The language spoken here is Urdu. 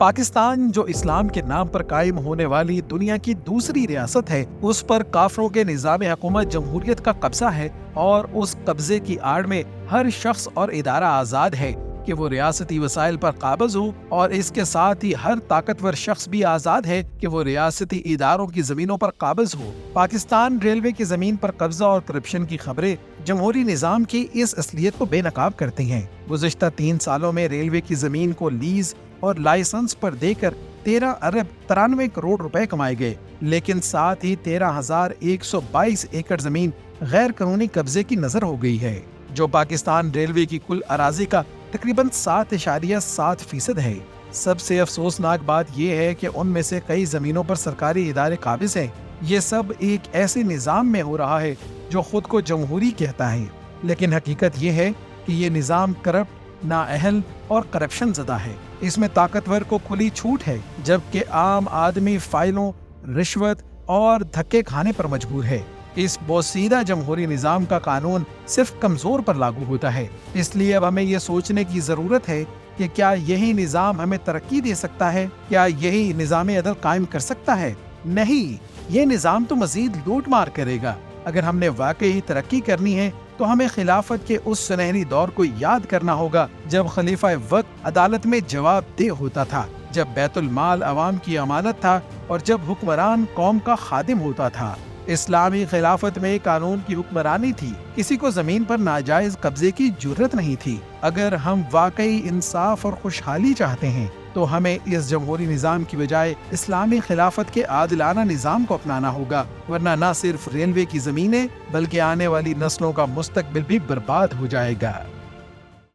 پاکستان جو اسلام کے نام پر قائم ہونے والی دنیا کی دوسری ریاست ہے، اس پر کافروں کے نظام حکومت جمہوریت کا قبضہ ہے اور اس قبضے کی آڑ میں ہر شخص اور ادارہ آزاد ہے کہ وہ ریاستی وسائل پر قابض ہو، اور اس کے ساتھ ہی ہر طاقتور شخص بھی آزاد ہے کہ وہ ریاستی اداروں کی زمینوں پر قابض ہو۔ پاکستان ریلوے کی زمین پر قبضہ اور کرپشن کی خبریں جمہوری نظام کی اس اصلیت کو بے نقاب کرتی ہیں۔ گزشتہ 3 سالوں میں ریلوے کی زمین کو لیز اور لائسنس پر دے کر 13 ارب 93 کروڑ روپے کمائے گئے، لیکن ساتھ ہی 13,122 ایکڑ زمین غیر قانونی قبضے کی نظر ہو گئی ہے، جو پاکستان ریلوے کی کل اراضی کا تقریباً 7.7% ہے۔ سب سے افسوسناک بات یہ ہے کہ ان میں سے کئی زمینوں پر سرکاری ادارے قابض ہیں۔ یہ سب ایک ایسے نظام میں ہو رہا ہے جو خود کو جمہوری کہتا ہے، لیکن حقیقت یہ ہے کہ یہ نظام کرپٹ، نااہل اور کرپشن زدہ ہے۔ اس میں طاقتور کو کھلی چھوٹ ہے، جبکہ عام آدمی فائلوں، رشوت اور دھکے کھانے پر مجبور ہے۔ اس بوسیدہ جمہوری نظام کا قانون صرف کمزور پر لاگو ہوتا ہے۔ اس لیے اب ہمیں یہ سوچنے کی ضرورت ہے کہ کیا یہی نظام ہمیں ترقی دے سکتا ہے؟ کیا یہی نظام عدل قائم کر سکتا ہے؟ نہیں، یہ نظام تو مزید لوٹ مار کرے گا۔ اگر ہم نے واقعی ترقی کرنی ہے تو ہمیں خلافت کے اس سنہری دور کو یاد کرنا ہوگا جب خلیفہ وقت عدالت میں جواب دہ ہوتا تھا، جب بیت المال عوام کی امانت تھا اور جب حکمران قوم کا خادم ہوتا تھا۔ اسلامی خلافت میں قانون کی حکمرانی تھی، کسی کو زمین پر ناجائز قبضے کی جرت نہیں تھی۔ اگر ہم واقعی انصاف اور خوشحالی چاہتے ہیں تو ہمیں اس جمہوری نظام کی بجائے اسلامی خلافت کے عادلانہ نظام کو اپنانا ہوگا، ورنہ نہ صرف ریلوے کی زمینیں بلکہ آنے والی نسلوں کا مستقبل بھی برباد ہو جائے گا۔